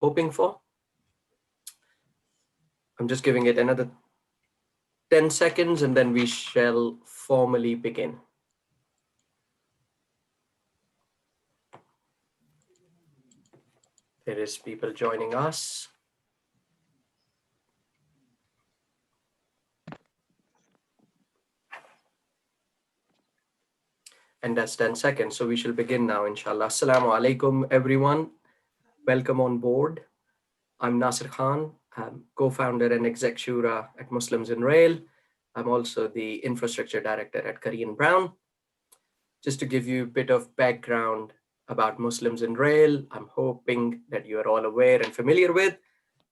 hoping for. I'm just giving it another 10 seconds and then we shall formally begin. There is people joining us. And that's 10 seconds. So we shall begin now, inshallah. Assalamu alaikum, everyone. Welcome on board. I'm Nasir Khan, co-founder and exec shura at Muslims in Rail. I'm also the infrastructure director at Korean Brown. Just to give you a bit of background about Muslims in Rail, I'm hoping that you are all aware and familiar with.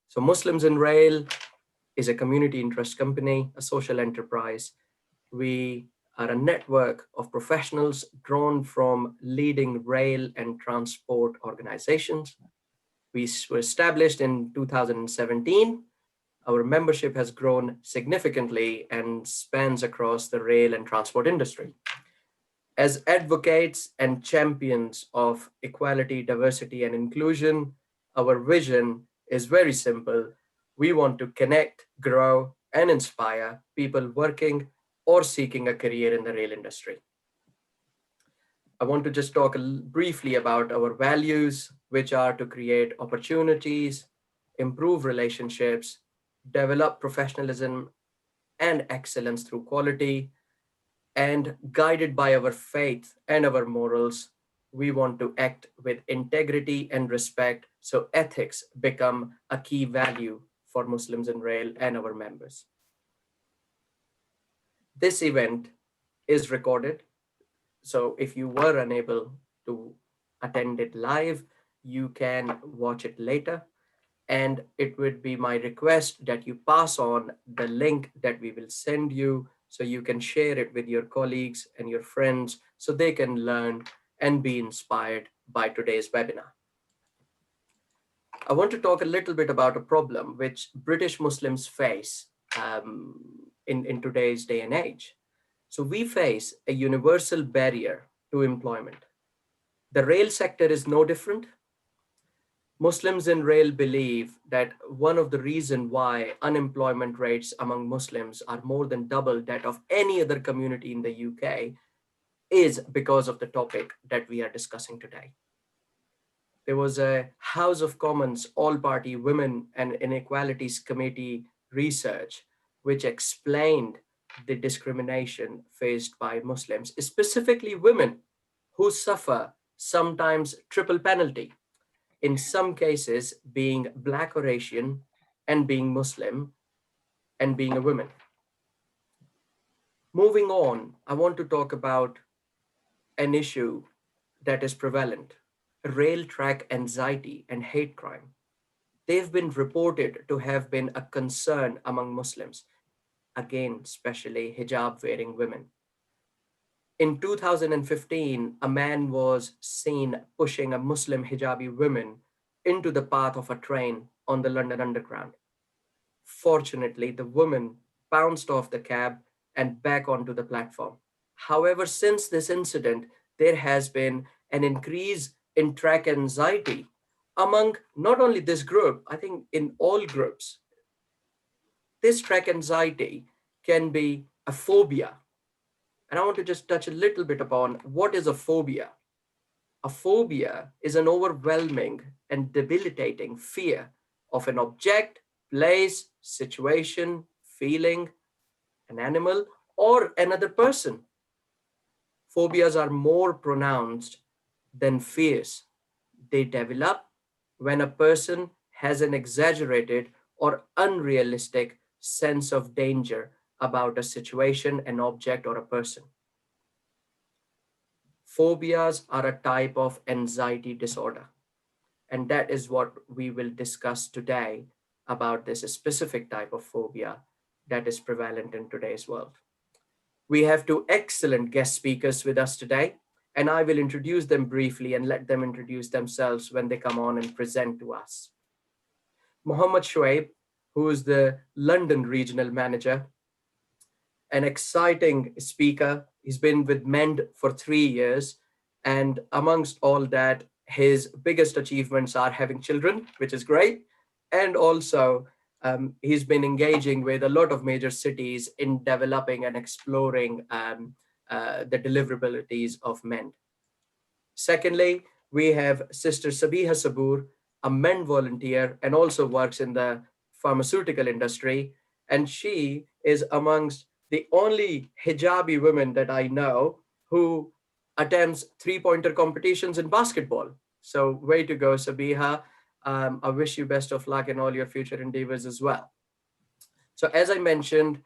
So Muslims in Rail is a community interest company, a social enterprise. We are a network of professionals drawn from leading rail and transport organizations. We were established in 2017. Our membership has grown significantly and spans across the rail and transport industry. As advocates and champions of equality, diversity, and inclusion, our vision is very simple. We want to connect, grow, and inspire people working or seeking a career in the rail industry. I want to just talk briefly about our values, which are to create opportunities, improve relationships, develop professionalism and excellence through quality, and guided by our faith and our morals, we want to act with integrity and respect, so ethics become a key value for Muslims in Rail and our members. This event is recorded, so if you were unable to attend it live, you can watch it later. And it would be my request that you pass on the link that we will send you so you can share it with your colleagues and your friends so they can learn and be inspired by today's webinar. I want to talk a little bit about a problem which British Muslims face in today's day and age. So we face a universal barrier to employment. The rail sector is no different. Muslims in Rail believe that one of the reasons why unemployment rates among Muslims are more than double that of any other community in the UK is because of the topic that we are discussing today. There was a House of Commons All-Party Women and Inequalities Committee research which explained the discrimination faced by Muslims, specifically women who suffer sometimes triple penalty. In some cases, being Black or Asian and being Muslim and being a woman. Moving on, I want to talk about an issue that is prevalent, rail track anxiety and hate crime. They've been reported to have been a concern among Muslims, again, especially hijab wearing women. In 2015, a man was seen pushing a Muslim hijabi woman into the path of a train on the London Underground. Fortunately, the woman bounced off the cab and back onto the platform. However, since this incident, there has been an increase in track anxiety among not only this group, I think in all groups. This track anxiety can be a phobia. And I want to just touch a little bit upon what is a phobia. A phobia is an overwhelming and debilitating fear of an object, place, situation, feeling, an animal, or another person. Phobias are more pronounced than fears. They develop when a person has an exaggerated or unrealistic sense of danger about a situation, an object, or a person. Phobias are a type of anxiety disorder. And that is what we will discuss today about this specific type of phobia that is prevalent in today's world. We have two excellent guest speakers with us today, and I will introduce them briefly and let them introduce themselves when they come on and present to us. Mohammed Shoaib, who is the London Regional Manager, an exciting speaker. He's been with MEND for 3 years. And amongst all that, his biggest achievements are having children, which is great. And also, he's been engaging with a lot of major cities in developing and exploring the deliverabilities of MEND. Secondly, we have Sister Sabiha Sabur, a MEND volunteer and also works in the pharmaceutical industry. And she is amongst the only hijabi women that I know who attempts three-pointer competitions in basketball. So way to go, Sabiha. I wish you best of luck in all your future endeavors as well. So as I mentioned,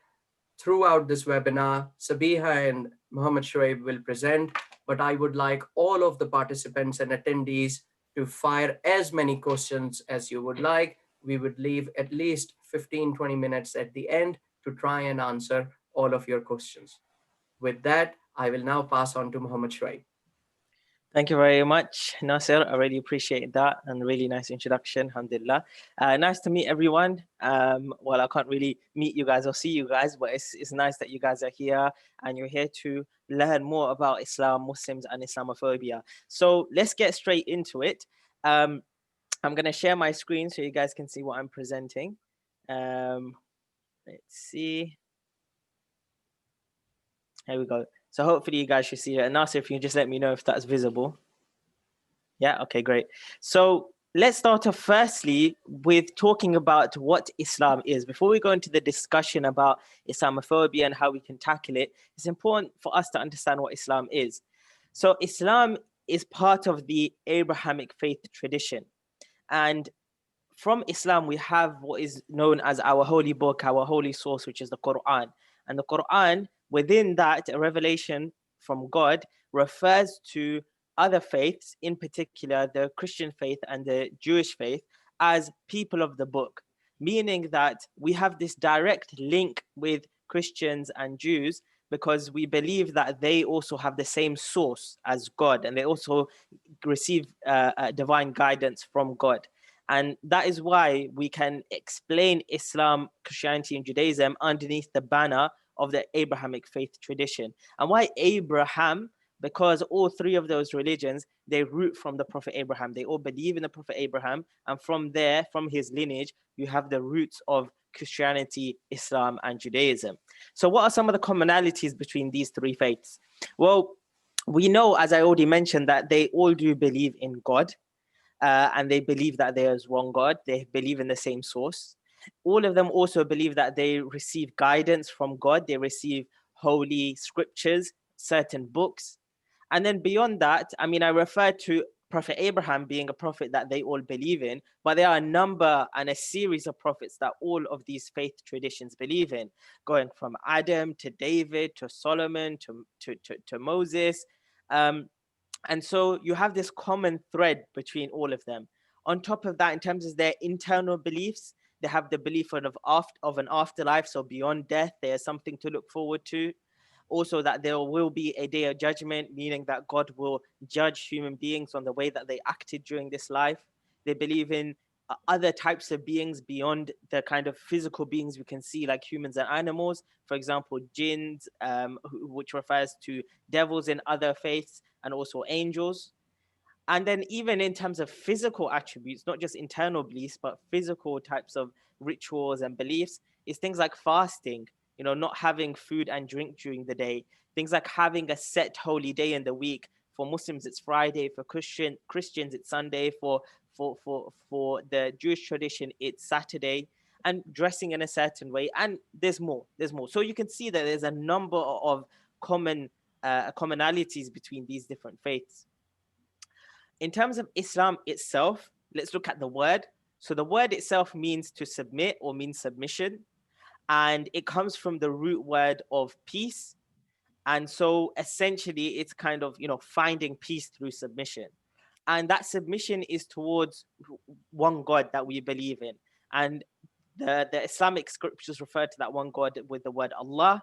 throughout this webinar, Sabiha and Muhammad Shoaib will present, but I would like all of the participants and attendees to fire as many questions as you would like. We would leave at least 15-20 minutes at the end to try and answer all of your questions. With that, I will now pass on to Muhammad Shoaib. Thank you very much, Nasir. I really appreciate that and really nice introduction. Alhamdulillah. Nice to meet everyone. Well, I can't really meet you guys or see you guys, but it's nice that you guys are here and you're here to learn more about Islam, Muslims, and Islamophobia. So let's get straight into it. I'm going to share my screen so you guys can see what I'm presenting. Let's see. Here we go. So hopefully you guys should see it. And Nasir, if you can just let me know if that's visible. Yeah, okay, great. So let's start off firstly with talking about what Islam is. Before we go into the discussion about Islamophobia and how we can tackle it, it's important for us to understand what Islam is. So Islam is part of the Abrahamic faith tradition. And from Islam, we have what is known as our holy book, our holy source, which is the Quran. And the Quran, within that, a revelation from God refers to other faiths, in particular the Christian faith and the Jewish faith, as people of the book, meaning that we have this direct link with Christians and Jews because we believe that they also have the same source as God and they also receive divine guidance from God. And that is why we can explain Islam, Christianity, and Judaism underneath the banner of the Abrahamic faith tradition. And why Abraham? Because all three of those religions, they root from the Prophet Abraham. They all believe in the Prophet Abraham. And from there, from his lineage, you have the roots of Christianity, Islam, and Judaism. So what are some of the commonalities between these three faiths? Well, we know, as I already mentioned, that they all do believe in God. And they believe that there is one God. They believe in the same source. All of them also believe that they receive guidance from God. They receive holy scriptures, certain books. And then beyond that, I mean, I refer to Prophet Abraham being a prophet that they all believe in, but there are a number and a series of prophets that all of these faith traditions believe in, going from Adam to David to Solomon to Moses. And so you have this common thread between all of them. On top of that, in terms of their internal beliefs, they have the belief of an afterlife. So beyond death, there's something to look forward to. Also that there will be a day of judgment, meaning that God will judge human beings on the way that they acted during this life. They believe in other types of beings beyond the kind of physical beings we can see like humans and animals. For example, jinns, which refers to devils in other faiths, and also angels. And then even in terms of physical attributes, not just internal beliefs, but physical types of rituals and beliefs, is things like fasting, not having food and drink during the day, things like having a set holy day in the week. For Muslims, it's Friday. For Christians, it's Sunday. For the Jewish tradition, it's Saturday. And dressing in a certain way. And there's more. So you can see that there's a number of commonalities between these different faiths. In terms of Islam itself, let's look at the word. So the word itself means to submit or means submission. And it comes from the root word of peace. And so essentially it's kind of, finding peace through submission. And that submission is towards one God that we believe in. And the Islamic scriptures refer to that one God with the word Allah.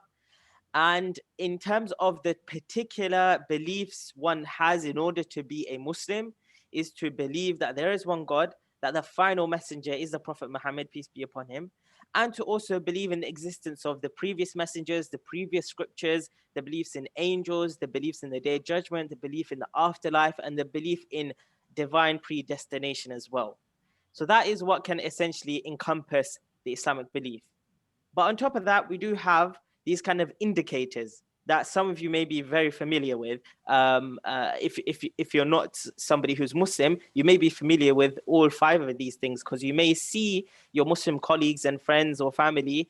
And in terms of the particular beliefs one has in order to be a Muslim, is to believe that there is one God, that the final messenger is the Prophet Muhammad, peace be upon him, and to also believe in the existence of the previous messengers, the previous scriptures, the beliefs in angels, the beliefs in the day of judgment, the belief in the afterlife, and the belief in divine predestination as well. So that is what can essentially encompass the Islamic belief. But on top of that, we do have these kind of indicators that some of you may be very familiar with. If you're not somebody who's Muslim, you may be familiar with all 5 of these things, because you may see your Muslim colleagues and friends or family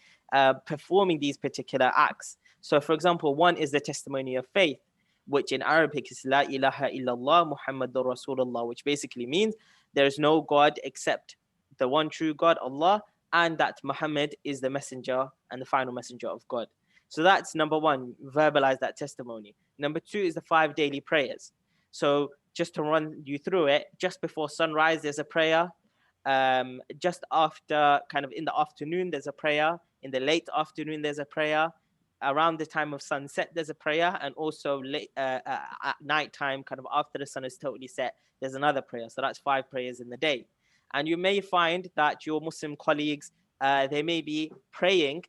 performing these particular acts. So, for example, one is the testimony of faith, which in Arabic is La ilaha illallah Muhammadur Rasulullah, which basically means there is no God except the one true God, Allah, and that Muhammad is the messenger and the final messenger of God. So that's number one, verbalize that testimony. Number 2 is the 5 daily prayers. So just to run you through it, just before sunrise, there's a prayer. Just after, kind of in the afternoon, there's a prayer. In the late afternoon, there's a prayer. Around the time of sunset, there's a prayer. And also late, at night time, kind of after the sun is totally set, there's another prayer. So that's 5 prayers in the day. And you may find that your Muslim colleagues, they may be praying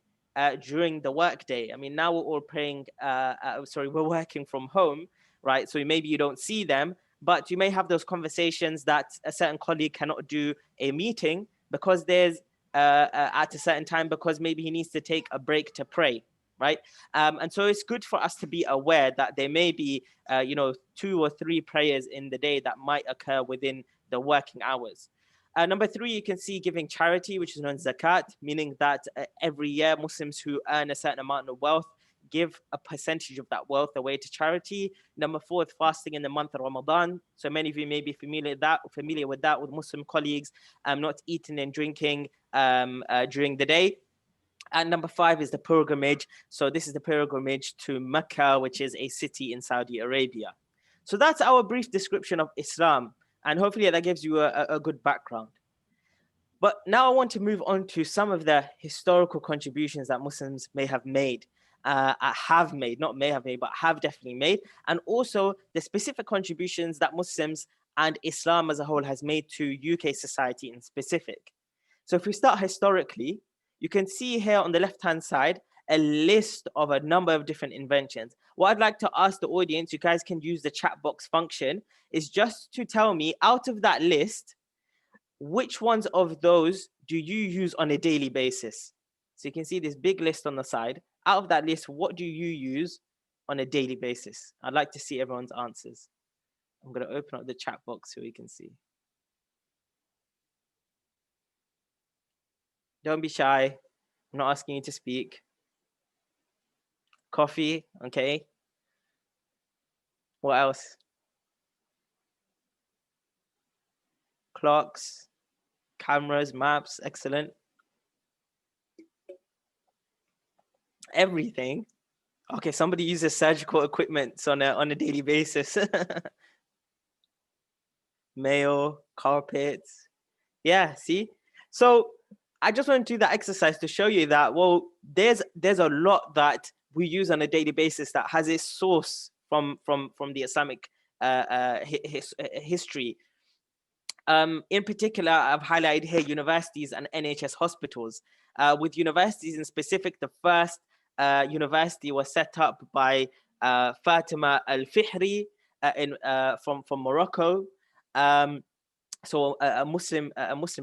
during the workday. I mean, now we're all praying, we're working from home, right? So maybe you don't see them, but you may have those conversations that a certain colleague cannot do a meeting because there's at a certain time, because maybe he needs to take a break to pray, right? And so it's good for us to be aware that there may be, 2 or 3 prayers in the day that might occur within the working hours. Number 3, you can see giving charity, which is known as zakat, meaning that every year Muslims who earn a certain amount of wealth give a percentage of that wealth away to charity. Number 4 is fasting in the month of Ramadan. So many of you may be familiar with that with Muslim colleagues, not eating and drinking during the day. And number 5 is the pilgrimage. So this is the pilgrimage to Mecca, which is a city in Saudi Arabia. So that's our brief description of Islam. And hopefully that gives you a good background. But now I want to move on to some of the historical contributions that Muslims may have made, not may have made, but have definitely made. And also the specific contributions that Muslims and Islam as a whole has made to UK society in specific. So if we start historically, you can see here on the left-hand side, a list of a number of different inventions. What I'd like to ask the audience, you guys can use the chat box function, is just to tell me out of that list, which ones of those do you use on a daily basis? So you can see this big list on the side. Out of that list, what do you use on a daily basis? I'd like to see everyone's answers. I'm going to open up the chat box so we can see. Don't be shy. I'm not asking you to speak. Coffee, okay. What else? Clocks, cameras, maps, excellent. Everything. Okay, somebody uses surgical equipment on a daily basis. Mail, carpets. Yeah, see? So I just want to do that exercise to show you that, well, there's a lot that we use on a daily basis that has its source from the Islamic history. In particular, I've highlighted here universities and NHS hospitals. With universities in specific, the first university was set up by Fatima Al-Fihri from Morocco. So a Muslim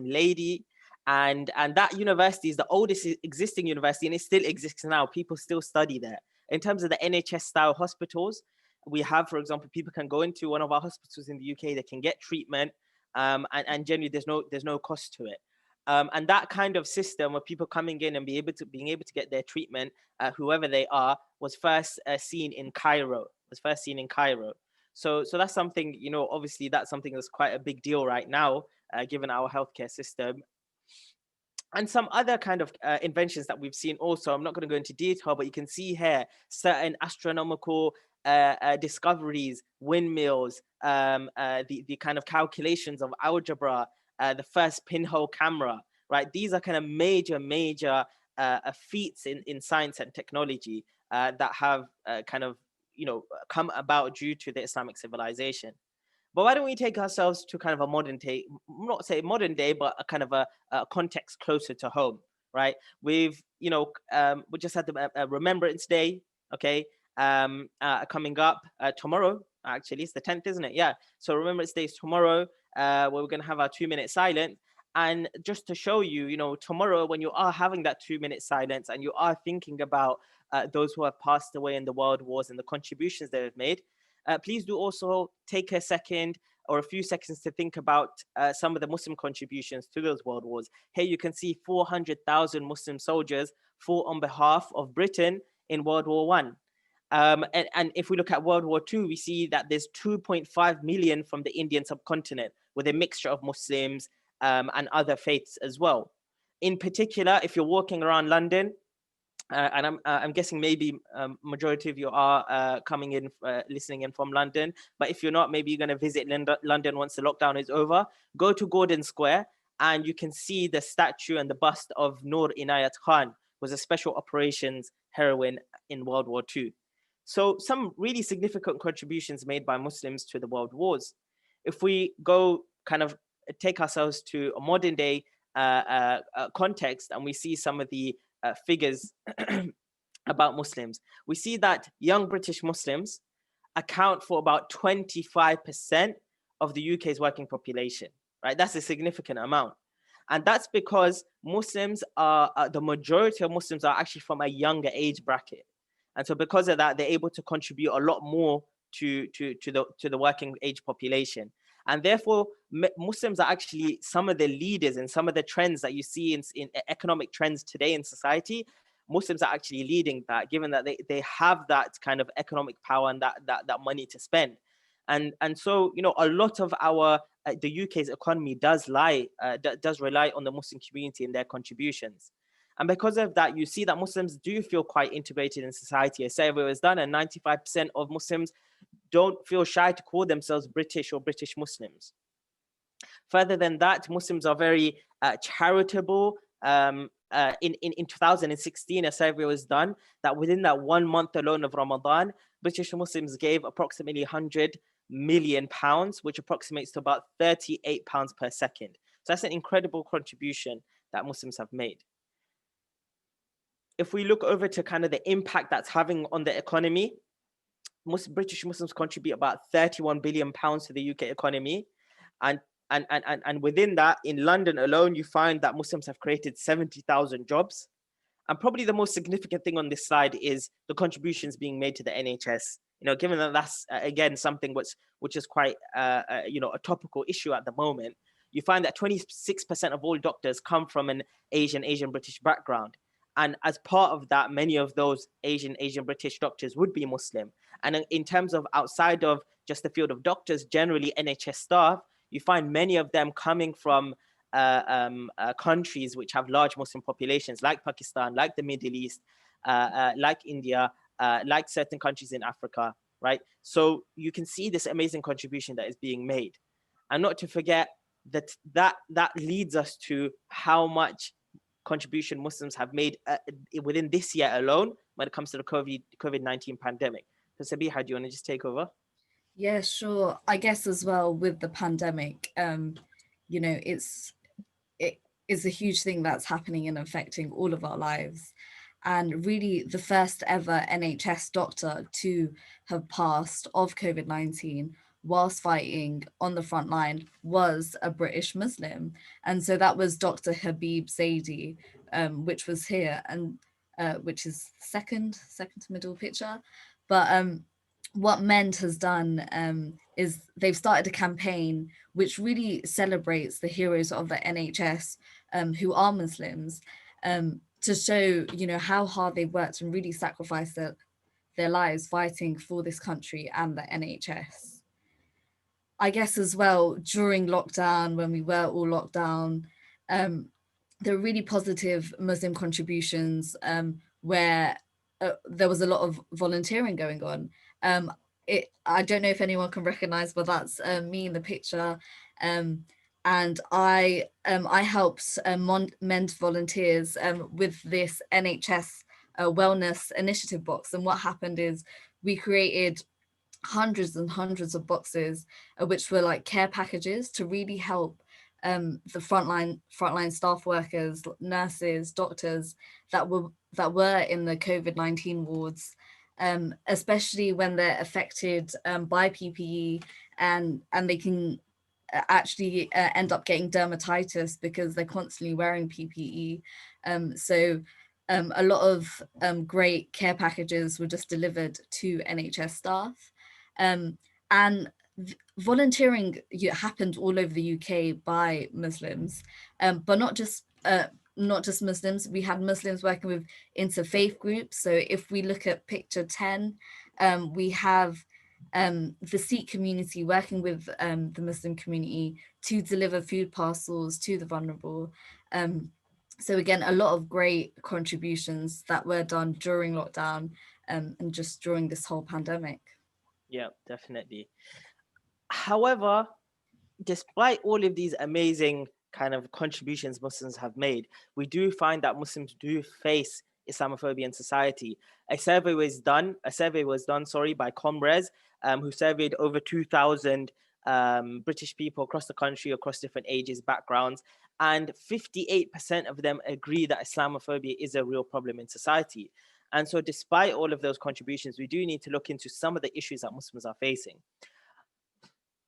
lady. And that university is the oldest existing university, and it still exists now. People still study there. In terms of the NHS style hospitals, we have, for example, people can go into one of our hospitals in the UK, they can get treatment, and generally there's no cost to it. And that kind of system of people coming in and being able to get their treatment, whoever they are, was first seen in Cairo. So that's something, obviously that's something that's quite a big deal right now, given our healthcare system. And some other kind of inventions that we've seen also. I'm not going to go into detail, but you can see here certain astronomical discoveries, windmills, the kind of calculations of algebra, the first pinhole camera, right? These are kind of major feats in science and technology that have kind of, come about due to the Islamic civilization. But why don't we take ourselves to kind of a modern day, not say modern day, but a kind of a context closer to home, right? We've, we just had the Remembrance Day, okay, coming up tomorrow. Actually, it's the 10th, isn't it? Yeah. So Remembrance Day is tomorrow. where we're going to have our 2-minute silence. And just to show you, tomorrow when you are having that 2-minute silence and you are thinking about those who have passed away in the world wars and the contributions they have made, please do also take a second or a few seconds to think about some of the Muslim contributions to those world wars. Here you can see 400,000 Muslim soldiers fought on behalf of Britain in World War One. And if we look at World War II, we see that there's 2.5 million from the Indian subcontinent with a mixture of Muslims and other faiths as well. In particular, if you're walking around London, and I'm guessing maybe majority of you are coming in, listening in from London. But if you're not, maybe you're going to visit London once the lockdown is over. Go to Gordon Square and you can see the statue and the bust of Noor Inayat Khan, who was a special operations heroine in World War II. So some really significant contributions made by Muslims to the world wars. If we go kind of take ourselves to a modern day context and we see some of the figures about Muslims, we see that young British Muslims account for about 25% of the UK's working population, right? That's a significant amount. And that's because Muslims are, the majority of Muslims are actually from a younger age bracket. And so because of that, they're able to contribute a lot more to the working age population. And therefore, Muslims are actually some of the leaders in some of the trends that you see in economic trends today in society. Muslims are actually leading that, given that they have that kind of economic power and that money to spend. And so, a lot of our the UK's economy does rely on the Muslim community and their contributions. And because of that, you see that Muslims do feel quite integrated in society. A survey was done, and 95% of Muslims don't feel shy to call themselves British or British Muslims. Further than that, Muslims are very charitable. In 2016, a survey was done that within that 1 month alone of Ramadan, British Muslims gave approximately £100 million, which approximates to about £38 per second. So that's an incredible contribution that Muslims have made. If we look over to kind of the impact that's having on the economy, British Muslims contribute about £31 billion to the UK economy. And within that, in London alone, you find that Muslims have created 70,000 jobs. And probably the most significant thing on this slide is the contributions being made to the NHS. Given that that's, again, something which is quite, a topical issue at the moment, you find that 26% of all doctors come from an Asian British background. And as part of that, many of those Asian British doctors would be Muslim. And in terms of outside of just the field of doctors, generally NHS staff, you find many of them coming from countries which have large Muslim populations, like Pakistan, like the Middle East, like India, like certain countries in Africa, right? So you can see this amazing contribution that is being made. And not to forget that leads us to how much contribution Muslims have made within this year alone when it comes to the COVID-19 pandemic. So Sabiha, do you want to just take over? Yeah, sure. I guess as well with the pandemic, it is a huge thing that's happening and affecting all of our lives. And really the first ever NHS doctor to have passed of COVID-19 whilst fighting on the front line was a British Muslim. And so that was Dr. Habib Zaidi, which was here, and which is second to middle picture. But what MEND has done is they've started a campaign which really celebrates the heroes of the NHS who are Muslims, to show, how hard they've worked and really sacrificed their lives fighting for this country and the NHS. I guess as well, during lockdown, when we were all locked down, there were really positive Muslim contributions where there was a lot of volunteering going on. I don't know if anyone can recognize, but that's me in the picture. And I helped MEND volunteers with this NHS wellness initiative box. And what happened is we created hundreds and hundreds of boxes, which were like care packages to really help the frontline staff workers, nurses, doctors that were in the COVID-19 wards, especially when they're affected by PPE, and they can actually end up getting dermatitis because they're constantly wearing PPE. So a lot of great care packages were just delivered to NHS staff. And volunteering happened all over the UK by Muslims, but not just Muslims. We had Muslims working with interfaith groups. So if we look at picture 10, we have the Sikh community working with the Muslim community to deliver food parcels to the vulnerable. So again, a lot of great contributions that were done during lockdown and just during this whole pandemic. Yeah, definitely. However, despite all of these amazing kind of contributions Muslims have made, we do find that Muslims do face Islamophobia in society. A survey was done by Comres, who surveyed over 2,000 British people across the country, across different ages, backgrounds, and 58% of them agree that Islamophobia is a real problem in society. And so despite all of those contributions, we do need to look into some of the issues that Muslims are facing.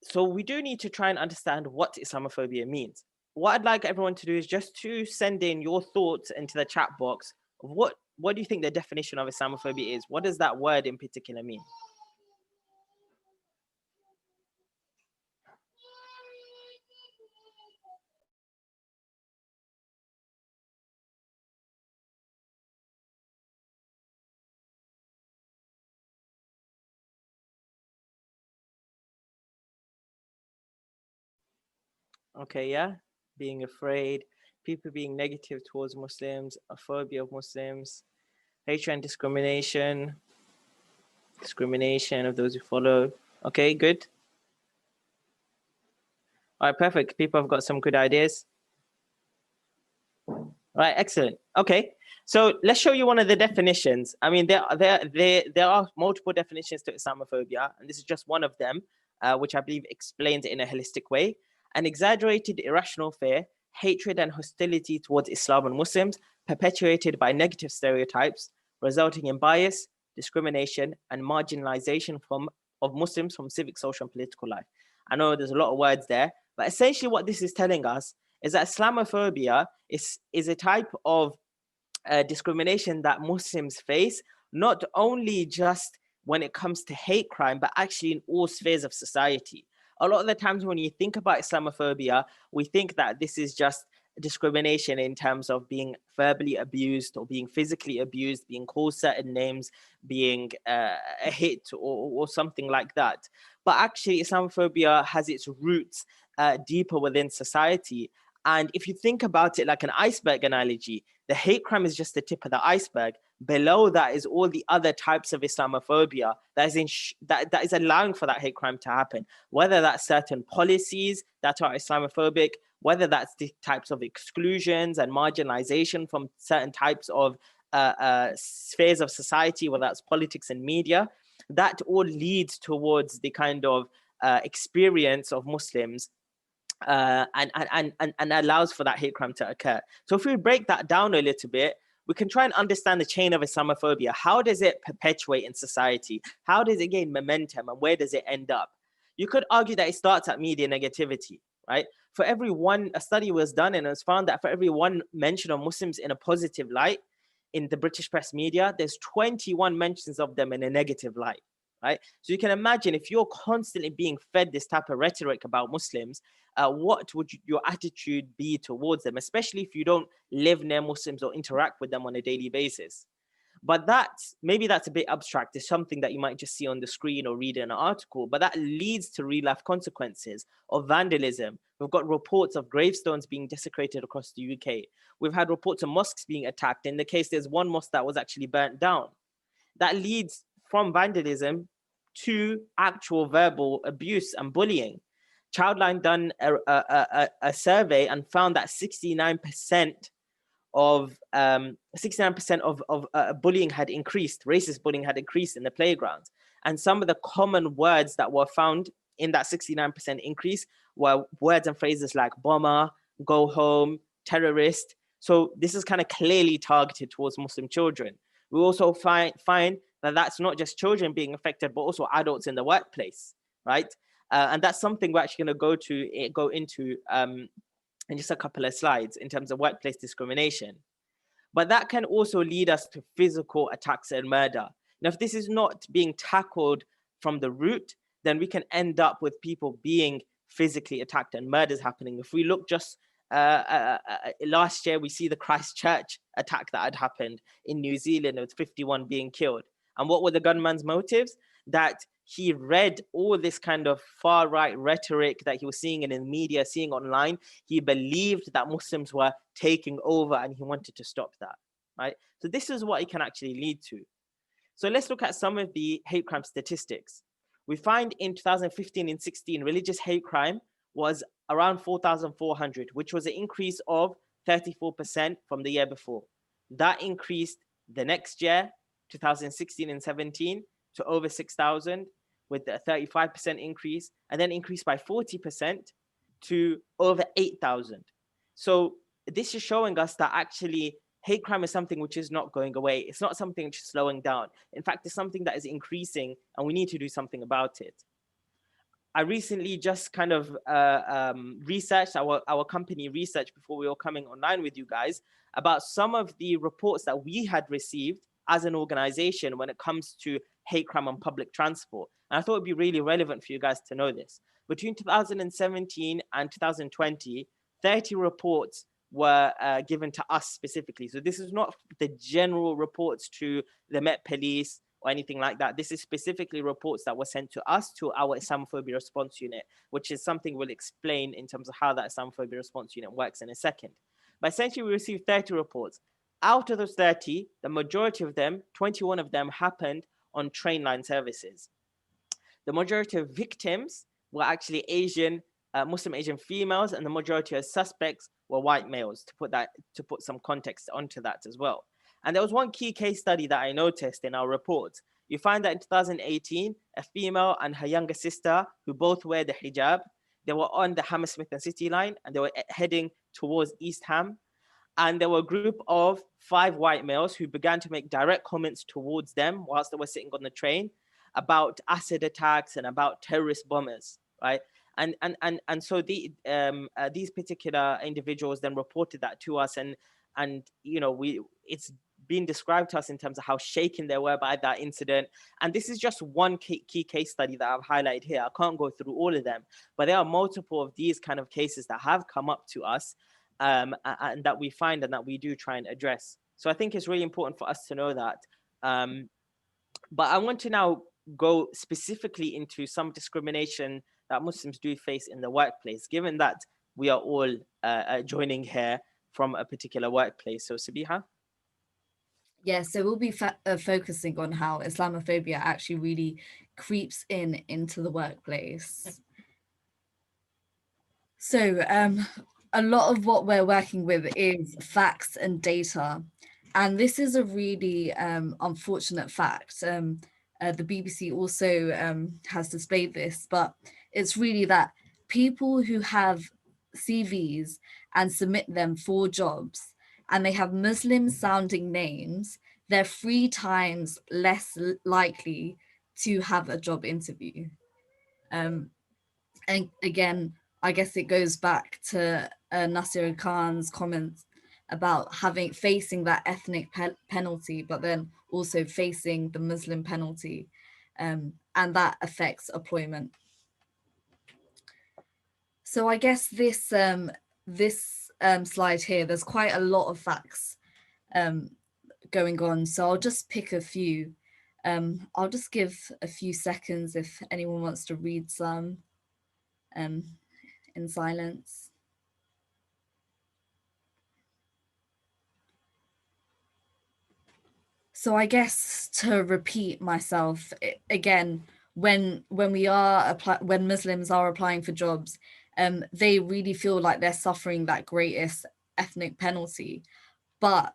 So we do need to try and understand what Islamophobia means. What I'd like everyone to do is just to send in your thoughts into the chat box of what do you think the definition of Islamophobia is? What does that word in particular mean? Okay, yeah, being afraid, people being negative towards Muslims, a phobia of Muslims, hatred and discrimination of those who follow. Okay, good. All right, perfect. People have got some good ideas. All right, excellent. Okay, so let's show you one of the definitions. I mean, there are multiple definitions to Islamophobia, and this is just one of them, which I believe explains it in a holistic way. An exaggerated, irrational fear, hatred and hostility towards Islam and Muslims, perpetuated by negative stereotypes, resulting in bias, discrimination, and marginalization of Muslims from civic, social, and political life. I know there's a lot of words there, but essentially what this is telling us is that Islamophobia is a type of discrimination that Muslims face, not only just when it comes to hate crime, but actually in all spheres of society. A lot of the times when you think about Islamophobia, we think that this is just discrimination in terms of being verbally abused or being physically abused, being called certain names, being hit or something like that. But actually, Islamophobia has its roots deeper within society. And if you think about it like an iceberg analogy, the hate crime is just the tip of the iceberg. Below that is all the other types of Islamophobia that is allowing for that hate crime to happen, whether that's certain policies that are Islamophobic, whether that's the types of exclusions and marginalization from certain types of spheres of society, whether that's politics and media. That all leads towards the kind of experience of Muslims and allows for that hate crime to occur. So if we break that down a little bit, we can try and understand the chain of Islamophobia. How does it perpetuate in society? How does it gain momentum, and where does it end up? You could argue that it starts at media negativity, right? For every one, a study was done and it was found that for every one mention of Muslims in a positive light in the British press media, there's 21 mentions of them in a negative light, right? So you can imagine if you're constantly being fed this type of rhetoric about Muslims, what would your attitude be towards them, especially if you don't live near Muslims or interact with them on a daily basis? But maybe that's a bit abstract. It's something that you might just see on the screen or read in an article, but that leads to real life consequences of vandalism. We've got reports of gravestones being desecrated across the UK. We've had reports of mosques being attacked. In the case, there's one mosque that was actually burnt down. That leads from vandalism to actual verbal abuse and bullying. Childline done a survey and found that 69% of bullying had increased, racist bullying had increased in the playgrounds. And some of the common words that were found in that 69% increase were words and phrases like bomber, go home, terrorist. So this is kind of clearly targeted towards Muslim children. We also find that that's not just children being affected, but also adults in the workplace, right? And that's something we're actually going to go into in just a couple of slides in terms of workplace discrimination. But that can also lead us to physical attacks and murder. Now, if this is not being tackled from the root, then we can end up with people being physically attacked and murders happening. If we look just last year, we see the Christchurch attack that had happened in New Zealand with 51 being killed. And what were the gunman's motives? That he read all this kind of far right rhetoric that he was seeing in the media, seeing online. He believed that Muslims were taking over and he wanted to stop that, right? So this is what it can actually lead to. So let's look at some of the hate crime statistics. We find in 2015 and 16, religious hate crime was around 4,400, which was an increase of 34% from the year before. That increased the next year, 2016 and 17, to over 6,000 with a 35% increase, and then increased by 40% to over 8,000. So this is showing us that actually hate crime is something which is not going away. It's not something which is slowing down. In fact, it's something that is increasing and we need to do something about it. I recently just kind of researched, our company researched before we were coming online with you guys, about some of the reports that we had received as an organization when it comes to hate crime on public transport. And I thought it'd be really relevant for you guys to know this. Between 2017 and 2020, 30 reports were given to us specifically. So this is not the general reports to the Met Police or anything like that. This is specifically reports that were sent to us, to our Islamophobia response unit, which is something we'll explain in terms of how that Islamophobia response unit works in a second. But essentially, we received 30 reports. Out of those 30, the majority of them, 21 of them, happened on train line services. The majority of victims were actually Asian, Muslim Asian females, and the majority of suspects were white males, to put some context onto that as well. And there was one key case study that I noticed in our report. You find that in 2018, a female and her younger sister, who both wear the hijab, they were on the Hammersmith and City line, and they were heading towards East Ham. And there were a group of 5 white males who began to make direct comments towards them whilst they were sitting on the train about acid attacks and about terrorist bombers, right? And so these particular individuals then reported that to us, and you know, it's been described to us in terms of how shaken they were by that incident. And this is just one key case study that I've highlighted here. I can't go through all of them, but there are multiple of these kind of cases that have come up to us, and that we find and that we do try and address. So I think it's really important for us to know that. But I want to now go specifically into some discrimination that Muslims do face in the workplace, given that we are all joining here from a particular workplace. So Sabiha? Yeah, so we'll be focusing on how Islamophobia actually really creeps into the workplace. So a lot of what we're working with is facts and data. And this is a really unfortunate fact. The BBC also has displayed this, but it's really that people who have CVs and submit them for jobs and they have Muslim sounding names, they're 3 times less likely to have a job interview. And again, I guess it goes back to Nasir Khan's comments about facing that ethnic penalty, but then also facing the Muslim penalty, and that affects employment. So I guess this slide here, there's quite a lot of facts going on. So I'll just pick a few. I'll just give a few seconds if anyone wants to read some in silence. So I guess to repeat myself again, when Muslims are applying for jobs, they really feel like they're suffering that greatest ethnic penalty. But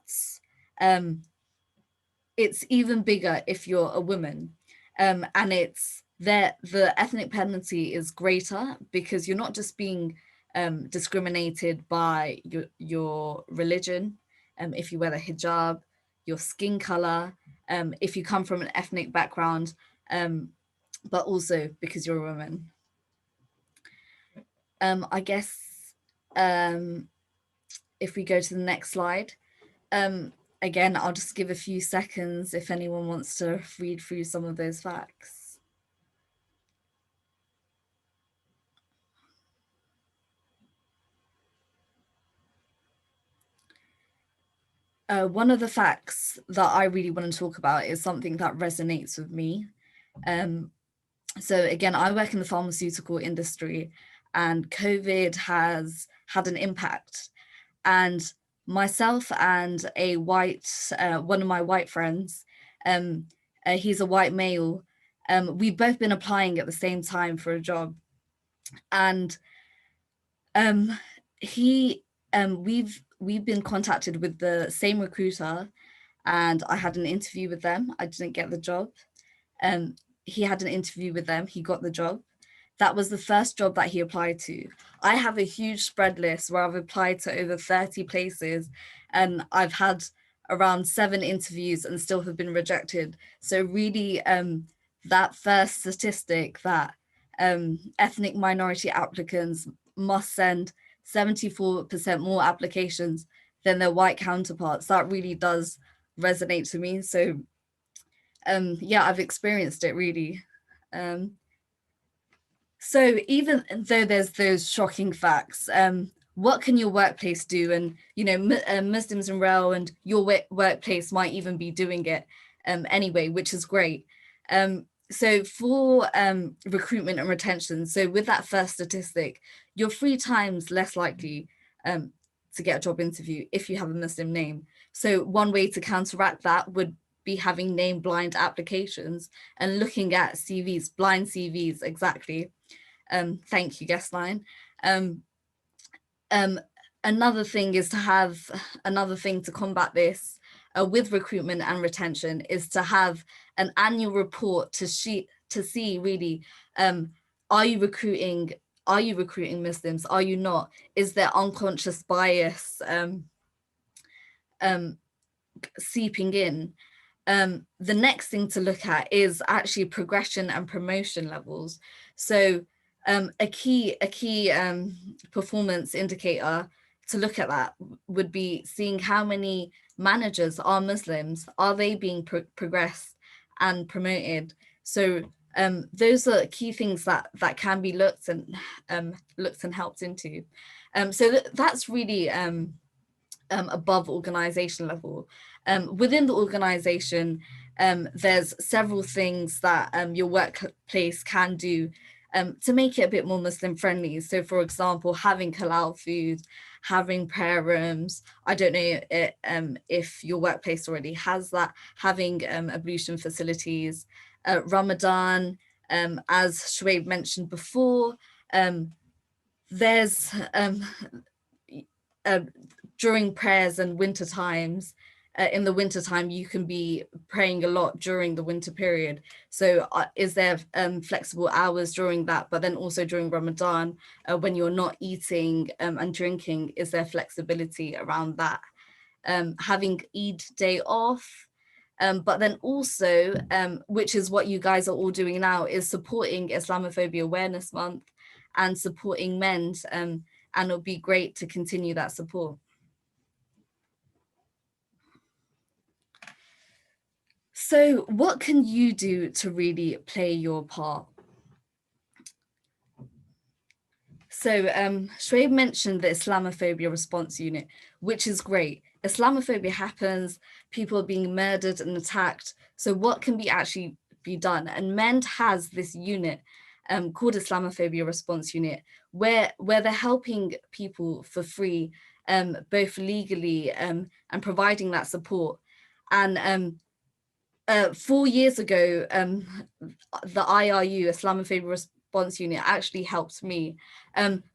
it's even bigger if you're a woman, and it's that the ethnic penalty is greater because you're not just being discriminated by your religion, if you wear the hijab, your skin color, if you come from an ethnic background, but also because you're a woman. I guess if we go to the next slide, again, I'll just give a few seconds if anyone wants to read through some of those facts. One of the facts that I really want to talk about is something that resonates with me. So again, I work in the pharmaceutical industry, and COVID has had an impact. And myself and a white, one of my white friends, he's a white male, we've both been applying at the same time for a job. And we've been contacted with the same recruiter, and I had an interview with them. I didn't get the job. He had an interview with them. He got the job. That was the first job that he applied to. I have a huge spread list where I've applied to over 30 places, and I've had around 7 interviews and still have been rejected. So really, that first statistic that ethnic minority applicants must send 74% more applications than their white counterparts, that really does resonate to me. So yeah, I've experienced it really. So even though there's those shocking facts, what can your workplace do? And, you know, Muslims in Rail and your workplace might even be doing it anyway, which is great. So for recruitment and retention, so with that first statistic, you're 3 times less likely to get a job interview if you have a Muslim name. So one way to counteract that would be having name blind applications and looking at CVs, blind CVs, exactly. Thank you, guest line. Another thing is to have, another thing to combat this with recruitment and retention is to have an annual report to see really, are you recruiting Muslims? Are you not? Is there unconscious bias seeping in? The next thing to look at is actually progression and promotion levels. So a key performance indicator to look at that would be seeing how many managers are Muslims, are they being progressed and promoted? So those are key things that can be looked and helped into. So that's really above organization level. Within the organization, there's several things that your workplace can do to make it a bit more Muslim friendly. So for example, having halal food, having prayer rooms. I don't know if your workplace already has that, having ablution facilities, Ramadan, as Shoaib mentioned before, there's during prayers and winter times, in the winter time, you can be praying a lot during the winter period. So is there flexible hours during that, but then also during Ramadan, when you're not eating and drinking, is there flexibility around that? Having Eid day off, but then also, which is what you guys are all doing now, is supporting Islamophobia Awareness Month and supporting MEND, and it'll be great to continue that support. So what can you do to really play your part? So Shoaib mentioned the Islamophobia Response Unit, which is great. Islamophobia happens, people are being murdered and attacked. So what can actually be done? And MEND has this unit called Islamophobia Response Unit, where they're helping people for free, both legally and providing that support. And 4 years ago, the IRU, Islamophobia Response Unit, actually helped me.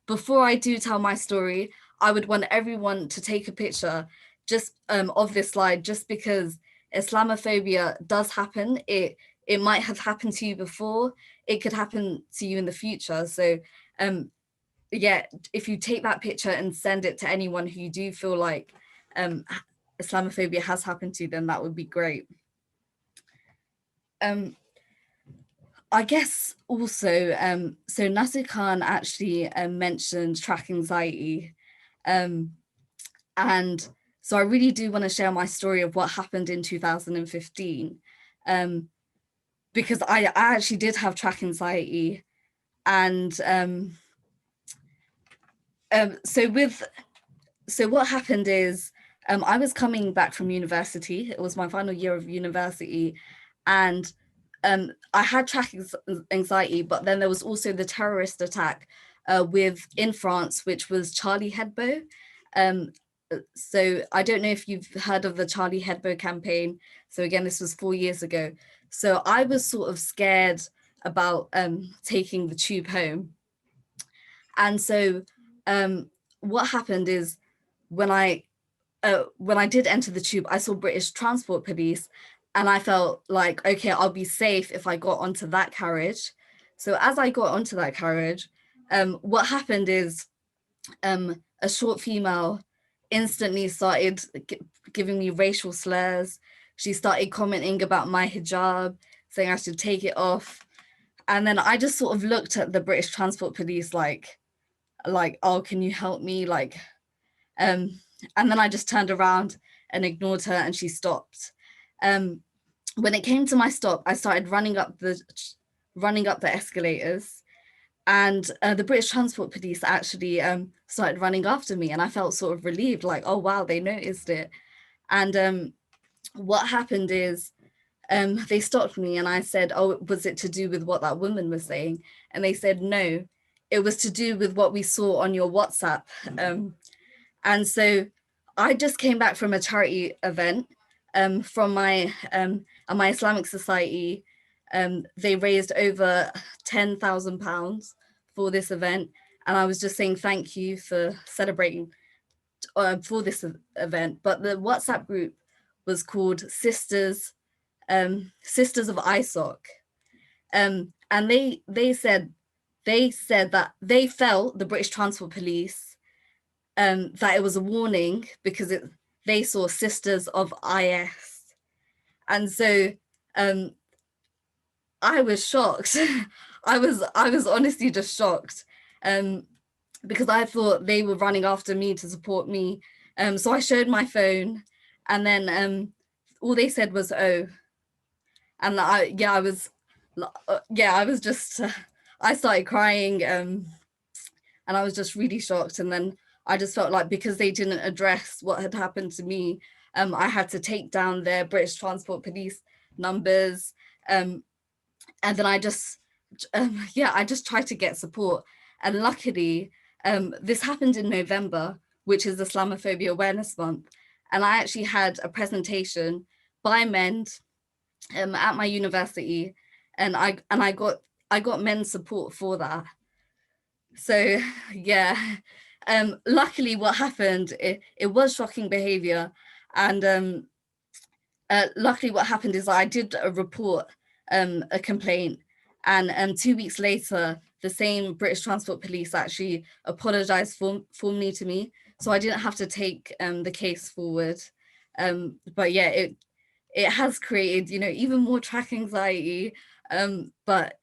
Before I do tell my story, I would want everyone to take a picture just of this slide, just because Islamophobia does happen. It might have happened to you before, it could happen to you in the future. So yeah, if you take that picture and send it to anyone who you do feel like Islamophobia has happened to, then that would be great. I guess also, so Nasir Khan actually mentioned track anxiety. And so I really do want to share my story of what happened in 2015, because I actually did have track anxiety. And so what happened is, I was coming back from university. It was my final year of university, and I had track anxiety, but then there was also the terrorist attack in France, which was Charlie Hebdo. So I don't know if you've heard of the Charlie Hebdo campaign. So again, this was 4 years ago. So I was sort of scared about taking the tube home. And so what happened is, when I did enter the tube, I saw British Transport Police, and I felt like, okay, I'll be safe if I got onto that carriage. So as I got onto that carriage, what happened is, a short female instantly started giving me racial slurs. She started commenting about my hijab, saying I should take it off. And then I just sort of looked at the British Transport Police like, oh, can you help me? And then I just turned around and ignored her, and she stopped. When it came to my stop, I started running up the escalators, and the British Transport Police actually started running after me, and I felt sort of relieved, like, oh wow, they noticed it. And what happened is, they stopped me, and I said, oh, was it to do with what that woman was saying? And they said, no, it was to do with what we saw on your WhatsApp. And so I just came back from a charity event from my Islamic society. They raised over £10,000 for this event. And I was just saying thank you for celebrating for this event. But the WhatsApp group was called Sisters of ISOC. And they said that they felt, the British Transport Police, that it was a warning because they saw Sisters of IS. And so I was shocked. I was honestly just shocked, because I thought they were running after me to support me. So I showed my phone, and then all they said was, oh. And I was just, I started crying, and I was just really shocked. And then I just felt like, because they didn't address what had happened to me, I had to take down their British Transport Police numbers. And then I just tried to get support. And luckily, this happened in November, which is Islamophobia Awareness Month. And I actually had a presentation by MEND at my university, and I got MEND support for that. So yeah, luckily what happened, it was shocking behavior. And luckily what happened is I did report a complaint, and 2 weeks later, the same British Transport Police actually apologized formally to me. So I didn't have to take the case forward. But yeah, it has created, even more track anxiety. But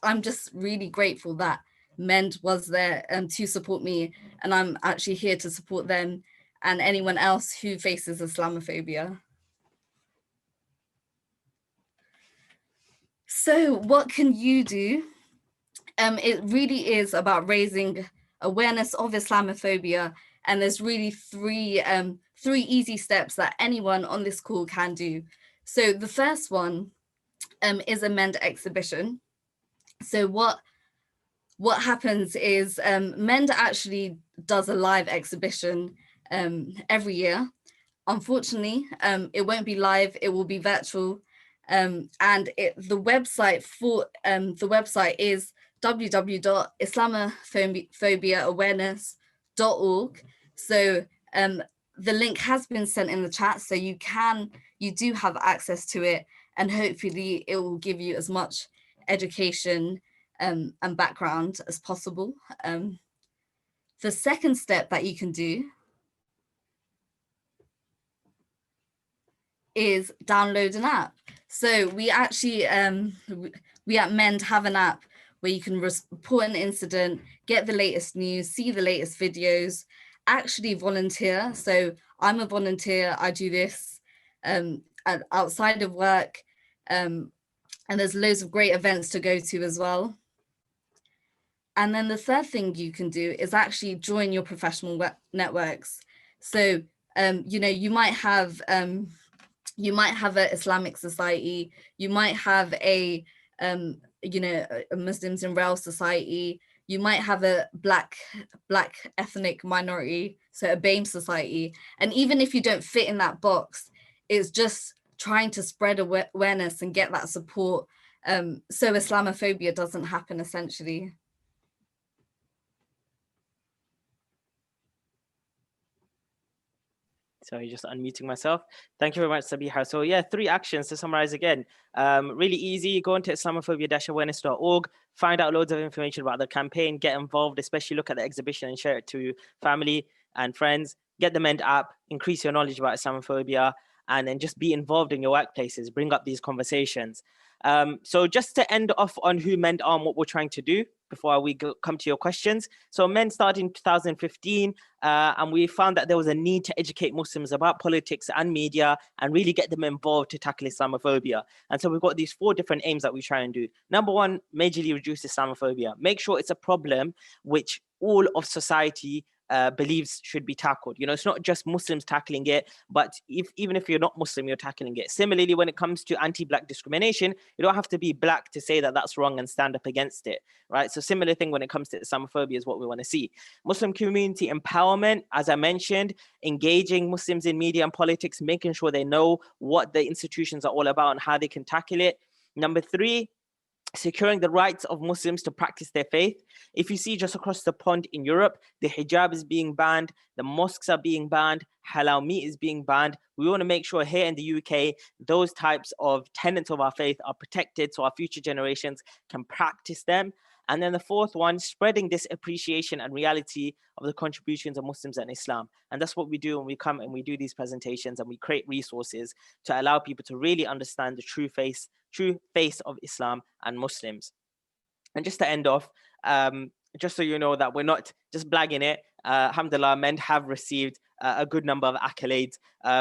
I'm just really grateful that MEND was there to support me, and I'm actually here to support them and anyone else who faces Islamophobia. So what can you do? It really is about raising awareness of Islamophobia, and there's really three easy steps that anyone on this call can do. So the first one is a MEND exhibition. So what happens is, MEND actually does a live exhibition every year. Unfortunately, it won't be live, it will be virtual. And the website is www.islamophobiaawareness.org. So the link has been sent in the chat, so you do have access to it, and hopefully it will give you as much education and background as possible. The second step that you can do is download an app. So we actually, we at MEND have an app where you can report an incident, get the latest news, see the latest videos, actually volunteer. So I'm a volunteer, I do this outside of work, and there's loads of great events to go to as well. And then the third thing you can do is actually join your professional networks. So, you know, you might have an Islamic society, you might have a, you know, a Muslims in Rail society, you might have a black ethnic minority, so a BAME society. And even if you don't fit in that box, it's just trying to spread awareness and get that support, so Islamophobia doesn't happen, essentially. Sorry, just unmuting myself. Thank you very much, Sabiha. So yeah, 3 actions to summarize again. Really easy. Go into Islamophobia-awareness.org, find out loads of information about the campaign, get involved, especially look at the exhibition and share it to family and friends. Get the MEND app, increase your knowledge about Islamophobia, and then just be involved in your workplaces, bring up these conversations. So just to end off on who MEND are and what we're trying to do before we come to your questions. So MEND started in 2015, and we found that there was a need to educate Muslims about politics and media and really get them involved to tackle Islamophobia. And so we've got these 4 different aims that we try and do. Number 1, majorly reduce Islamophobia. Make sure it's a problem which all of society believes should be tackled. You know, it's not just Muslims tackling it, but even if you're not Muslim, you're tackling it. Similarly, when it comes to anti-Black discrimination, you don't have to be Black to say that that's wrong and stand up against it, right? So similar thing when it comes to Islamophobia is what we want to see. Muslim community empowerment, as I mentioned, engaging Muslims in media and politics, making sure they know what the institutions are all about and how they can tackle it. Number 3, securing the rights of Muslims to practice their faith. If you see just across the pond in Europe, the hijab is being banned, the mosques are being banned, halal meat is being banned. We want to make sure here in the UK, those types of tenets of our faith are protected so our future generations can practice them. And then the 4th one, spreading this appreciation and reality of the contributions of Muslims and Islam. And that's what we do when we come and we do these presentations and we create resources to allow people to really understand the true face of Islam and Muslims. And just to end off, just so you know that we're not just blagging it, alhamdulillah, MEND have received a good number of accolades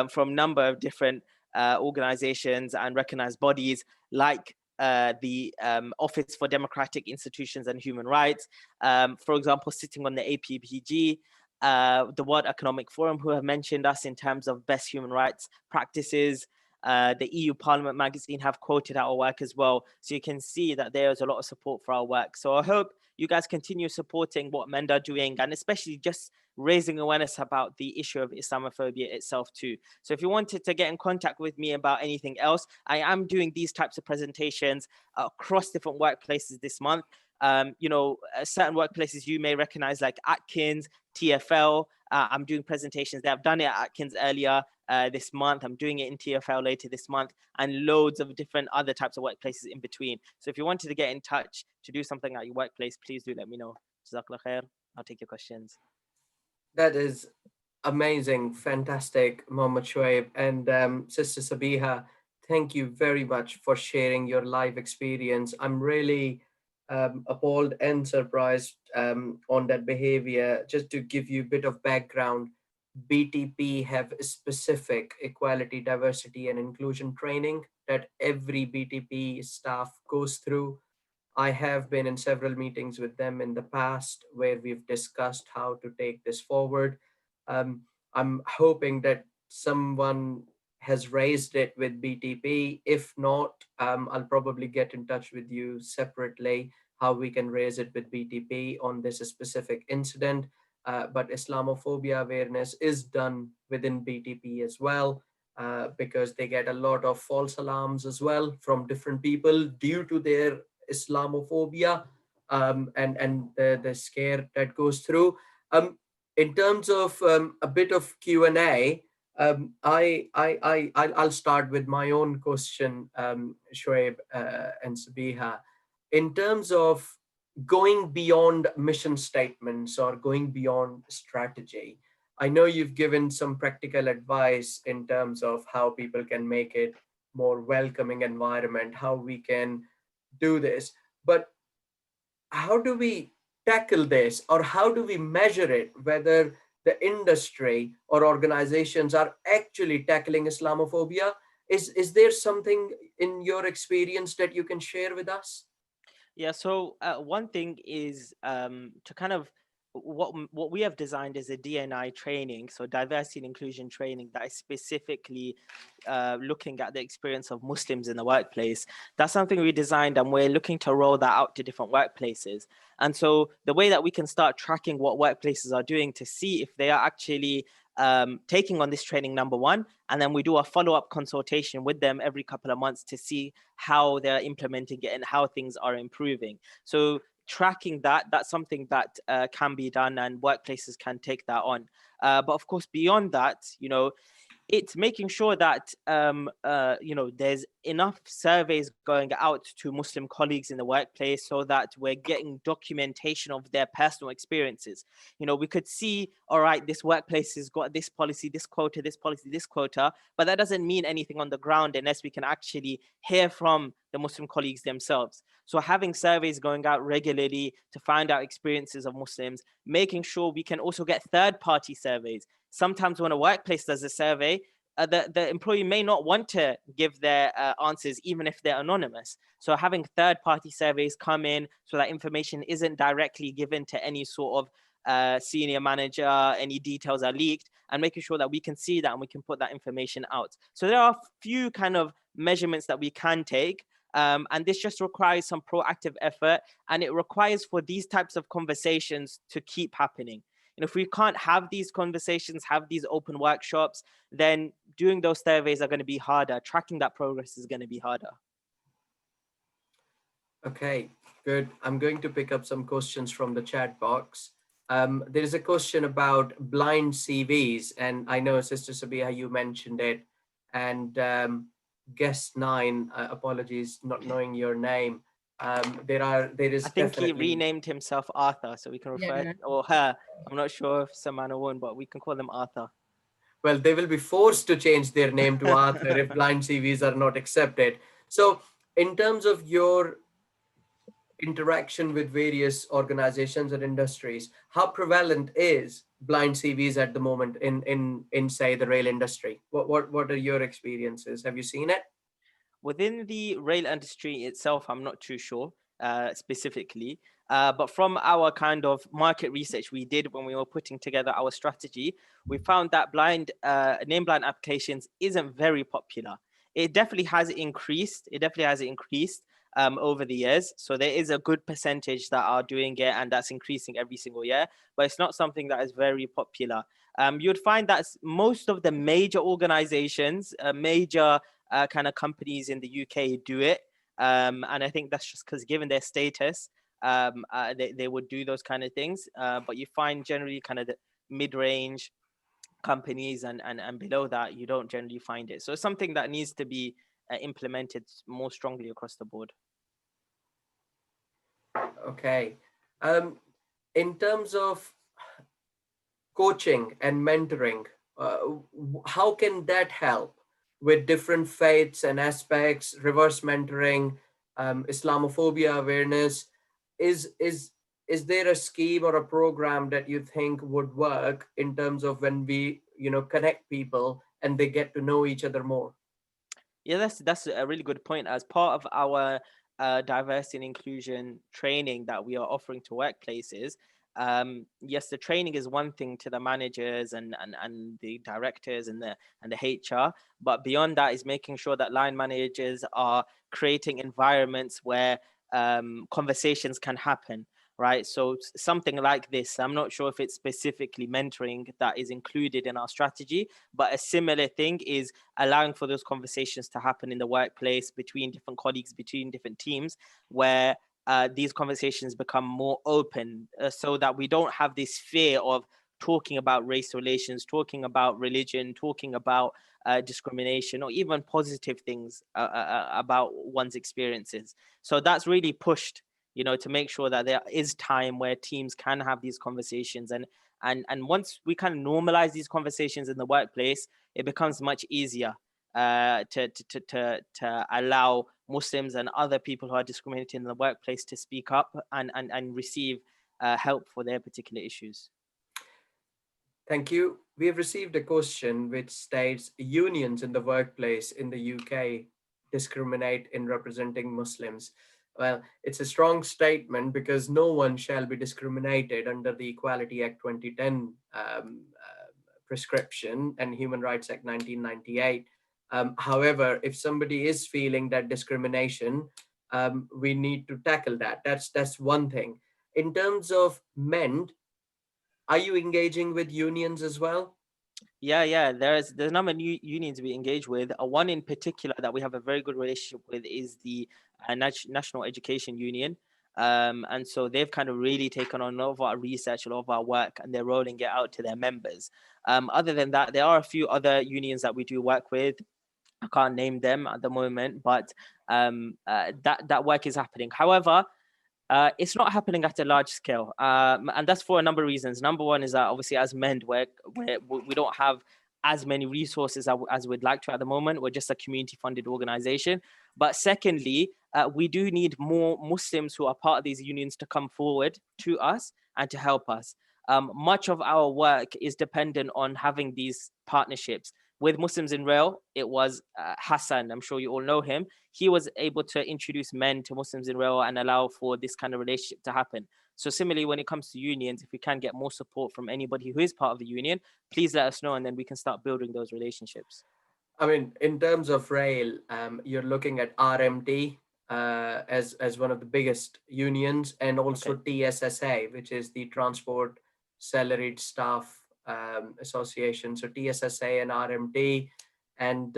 from a number of different organizations and recognized bodies like the Office for Democratic Institutions and Human Rights, for example, sitting on the APPG, the World Economic Forum, who have mentioned us in terms of best human rights practices. The EU Parliament magazine have quoted our work as well. So you can see that there's a lot of support for our work. So I hope you guys continue supporting what MEND are doing, and especially just raising awareness about the issue of Islamophobia itself too. So if you wanted to get in contact with me about anything else, I am doing these types of presentations across different workplaces this month. You know, certain workplaces you may recognize like Atkins, TFL. I'm doing presentations there. I've done it at Atkins earlier this month. I'm doing it in TFL later this month, and loads of different other types of workplaces in between. So if you wanted to get in touch to do something at your workplace, please do let me know. Jazakallah khair. I'll take your questions. That is amazing, fantastic, Mohammed Shoaib. And Sister Sabiha, thank you very much for sharing your live experience. I'm really appalled and surprised on that behavior. Just to give you a bit of background, BTP have a specific equality, diversity, and inclusion training that every BTP staff goes through. I have been in several meetings with them in the past where we've discussed how to take this forward. I'm hoping that someone has raised it with BTP. If not, I'll probably get in touch with you separately how we can raise it with BTP on this specific incident. But Islamophobia awareness is done within BTP as well, because they get a lot of false alarms as well from different people due to their Islamophobia and the scare that goes through. In terms of a bit of Q&A, I'll start with my own question, Shoaib and Sabiha. In terms of going beyond mission statements or going beyond strategy, I know you've given some practical advice in terms of how people can make it more welcoming environment, how we can do this. But how do we tackle this, or how do we measure it, whether the industry or organizations are actually tackling Islamophobia? Is there something in your experience that you can share with us? Yeah, so one thing is to kind of what we have designed is a DNI training, so diversity and inclusion training that is specifically looking at the experience of Muslims in the workplace. That's something we designed, and we're looking to roll that out to different workplaces. And so the way that we can start tracking what workplaces are doing to see if they are actually taking on this training, number one, and then we do a follow-up consultation with them every couple of months to see how they're implementing it and how things are improving. So tracking that's something that can be done, and workplaces can take that on. But of course, beyond that, it's making sure that there's enough surveys going out to Muslim colleagues in the workplace so that we're getting documentation of their personal experiences. We could see, all right, this workplace has got this policy, this quota, this policy, this quota, but that doesn't mean anything on the ground unless we can actually hear from the Muslim colleagues themselves. So having surveys going out regularly to find out experiences of Muslims, making sure we can also get third-party surveys. Sometimes when a workplace does a survey, the employee may not want to give their answers, even if they're anonymous. So having third-party surveys come in so that information isn't directly given to any sort of senior manager, any details are leaked, and making sure that we can see that and we can put that information out. So there are a few kind of measurements that we can take. And this just requires some proactive effort, and it requires for these types of conversations to keep happening. And if we can't have these conversations, have these open workshops, then doing those surveys are going to be harder. Tracking that progress is going to be harder. Okay, good. I'm going to pick up some questions from the chat box. There is a question about blind CVs, and I know, Sister Sabiha, you mentioned it. And guest 9, apologies, not knowing your name. There is I think definitely. he renamed himself Arthur, so we can refer or her. I'm not sure if Samana won, but we can call them Arthur. Well, they will be forced to change their name to Arthur if blind CVs are not accepted. So, in terms of your interaction with various organizations and industries, how prevalent is blind CVs at the moment in say the rail industry? What are your experiences? Have you seen it? Within the rail industry itself, I'm not too sure specifically, but from our kind of market research we did when we were putting together our strategy, we found that name blind applications isn't very popular. It definitely has increased. Over the years. So there is a good percentage that are doing it, and that's increasing every single year, but it's not something that is very popular. You'd find that most of the major organizations, major kind of companies in the UK do it. And I think that's just because given their status, they would do those kind of things. But you find generally kind of the mid-range companies and below that, you don't generally find it. So it's something that needs to be implemented more strongly across the board. Okay. In terms of coaching and mentoring, how can that help with different faiths and aspects, reverse mentoring, Islamophobia awareness? Is there a scheme or a program that you think would work in terms of when we connect people and they get to know each other more? Yeah, that's a really good point. As part of our diversity and inclusion training that we are offering to workplaces, yes, the training is one thing to the managers and the directors and the HR, but beyond that is making sure that line managers are creating environments where conversations can happen. Right. So something like this, I'm not sure if it's specifically mentoring that is included in our strategy, but a similar thing is allowing for those conversations to happen in the workplace between different colleagues, between different teams, where these conversations become more open so that we don't have this fear of talking about race relations, talking about religion, talking about discrimination, or even positive things about one's experiences. So that's really pushed, to make sure that there is time where teams can have these conversations. And once we kind of normalize these conversations in the workplace, it becomes much easier. to allow Muslims and other people who are discriminated in the workplace to speak up and receive help for their particular issues. Thank you. We have received a question which states unions in the workplace in the UK discriminate in representing Muslims. Well, it's a strong statement because no one shall be discriminated under the Equality Act 2010 prescription and Human Rights Act 1998. However, if somebody is feeling that discrimination, we need to tackle that. That's one thing. In terms of MEND, are you engaging with unions as well? Yeah. There's a number of new unions we engage with. One in particular that we have a very good relationship with is the National Education Union. And so they've kind of really taken on a lot of our research, a lot of our work, and they're rolling it out to their members. Other than that, there are a few other unions that we do work with. I can't name them at the moment, but that work is happening. However, it's not happening at a large scale, and that's for a number of reasons. Number one is that obviously as MEND, we don't have as many resources as we'd like to at the moment. We're just a community-funded organization. But secondly, we do need more Muslims who are part of these unions to come forward to us and to help us. Much of our work is dependent on having these partnerships. With Muslims in Rail, it was Hassan. I'm sure you all know him. He was able to introduce MEND to Muslims in Rail and allow for this kind of relationship to happen. So similarly, when it comes to unions, if we can get more support from anybody who is part of the union, please let us know, and then we can start building those relationships. I mean, in terms of rail, you're looking at RMT as one of the biggest unions, and also TSSA, which is the Transport Salaried Staff Association. So TSSA and RMT, and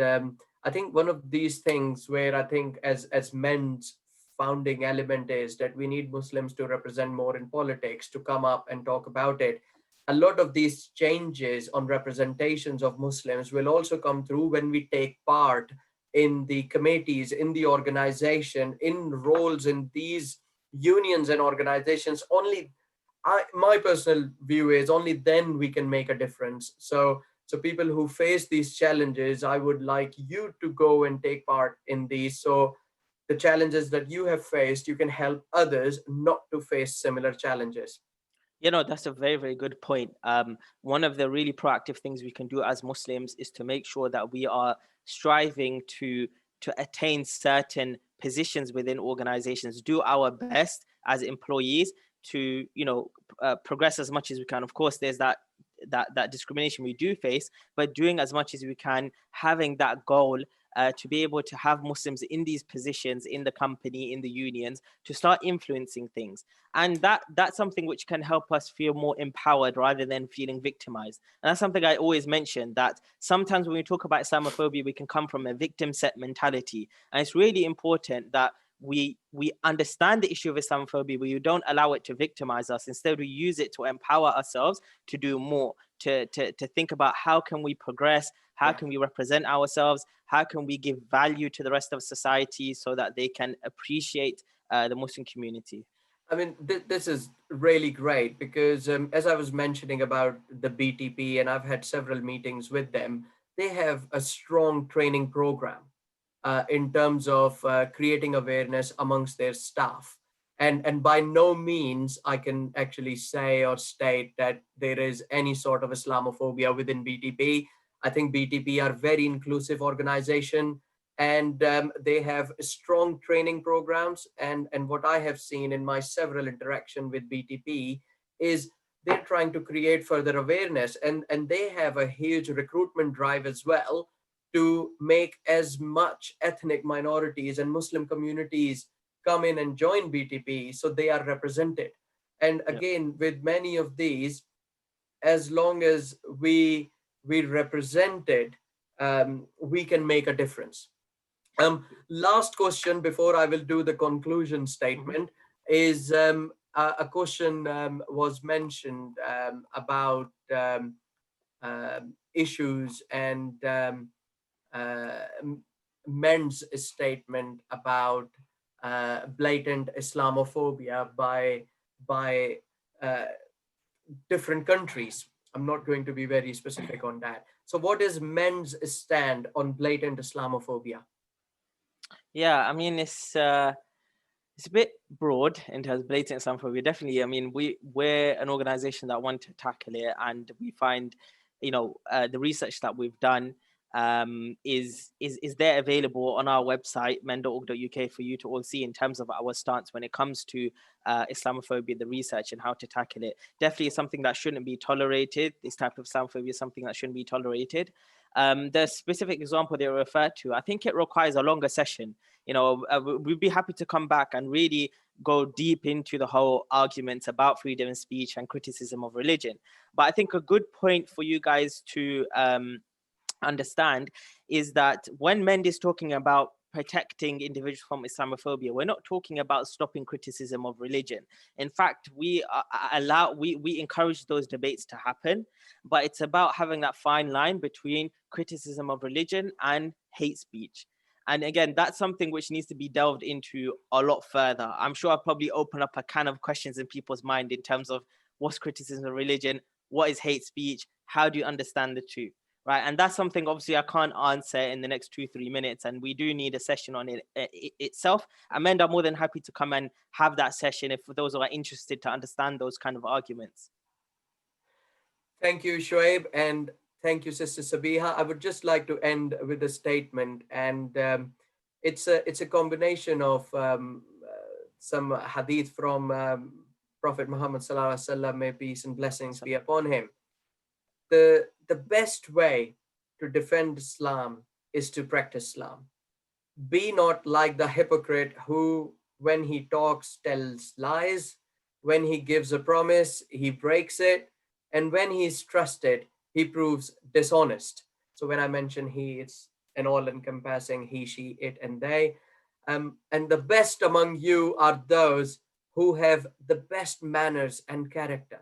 I think one of these things where I think as MEND's founding element is that we need Muslims to represent more in politics, to come up and talk about it. A lot of these changes on representations of Muslims will also come through when we take part in the committees, in the organization, in roles in these unions and organizations. My personal view is only then we can make a difference. So people who face these challenges, I would like you to go and take part in these. So the challenges that you have faced, you can help others not to face similar challenges. That's a very, very good point. One of the really proactive things we can do as Muslims is to make sure that we are striving to attain certain positions within organizations, do our best as employees to, progress as much as we can. Of course, there's that discrimination we do face, but doing as much as we can, having that goal to be able to have Muslims in these positions in the company, in the unions, to start influencing things. And that's something which can help us feel more empowered rather than feeling victimized. And that's something I always mention, that sometimes when we talk about Islamophobia, we can come from a victim set mentality. And it's really important that we understand the issue of Islamophobia, but you don't allow it to victimize us. Instead, we use it to empower ourselves to do more, to think about how can we progress, how can we represent ourselves, how can we give value to the rest of society so that they can appreciate the Muslim community. I mean, this is really great because as I was mentioning about the BTP, and I've had several meetings with them, they have a strong training program in terms of creating awareness amongst their staff. And by no means I can actually say or state that there is any sort of Islamophobia within BTP. I think BTP are very inclusive organization, and they have strong training programs. And what I have seen in my several interaction with BTP is they're trying to create further awareness, and they have a huge recruitment drive as well to make as much ethnic minorities and Muslim communities come in and join BTP so they are represented. And again, with many of these, as long as we represented, we can make a difference. Last question before I will do the conclusion statement is a question was mentioned about issues and MEND's statement about blatant Islamophobia by different countries. I'm not going to be very specific on that. So what is MEND's stand on blatant Islamophobia? Yeah, I mean, it's a bit broad in terms of blatant Islamophobia. Definitely, I mean, we're an organization that want to tackle it, and we find, the research that we've done is there available on our website mend.org.uk for you to all see in terms of our stance when it comes to Islamophobia, the research and how to tackle it. Definitely something that shouldn't be tolerated. This type of Islamophobia is something that shouldn't be tolerated. The specific example they refer to, I think it requires a longer session. We'd be happy to come back and really go deep into the whole arguments about freedom of speech and criticism of religion. But I think a good point for you guys to understand is that when MEND is talking about protecting individuals from Islamophobia, we're not talking about stopping criticism of religion. In fact, we encourage those debates to happen, but it's about having that fine line between criticism of religion and hate speech. And again, that's something which needs to be delved into a lot further. I'm sure I'll probably open up a can of questions in people's mind in terms of what's criticism of religion, what is hate speech, how do you understand the two? Right. And that's something obviously I can't answer in the next 2-3 minutes. And we do need a session on it itself. Amanda, I'm more than happy to come and have that session if for those who are interested to understand those kind of arguments. Thank you, Shoaib, and thank you, Sister Sabiha. I would just like to end with a statement, and it's a combination of some hadith from Prophet Muhammad Sallallahu Alaihi Wasallam, may peace and blessings be upon him. The best way to defend Islam is to practice Islam. Be not like the hypocrite who, when he talks, tells lies, when he gives a promise, he breaks it, and when he is trusted, he proves dishonest. So when I mention he, it's an all-encompassing he, she, it, and they. And the best among you are those who have the best manners and character.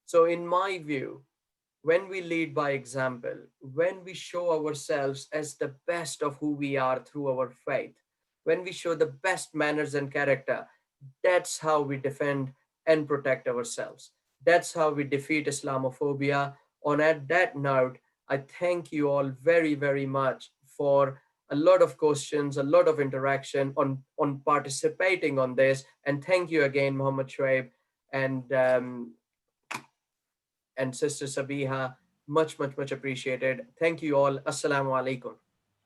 So in my view, when we lead by example, when we show ourselves as the best of who we are through our faith, when we show the best manners and character, that's how we defend and protect ourselves. That's how we defeat Islamophobia. On that note, I thank you all very, very much for a lot of questions, a lot of interaction on participating on this. And thank you again, Muhammad Shoaib and Sister Sabiha, much appreciated. Thank you all. Assalamu alaikum.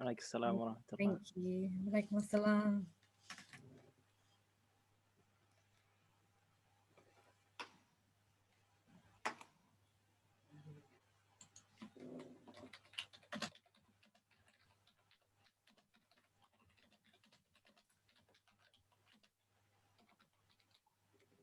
Alaikum salam wa rahmatullah. Thank you. Walaikum assalam.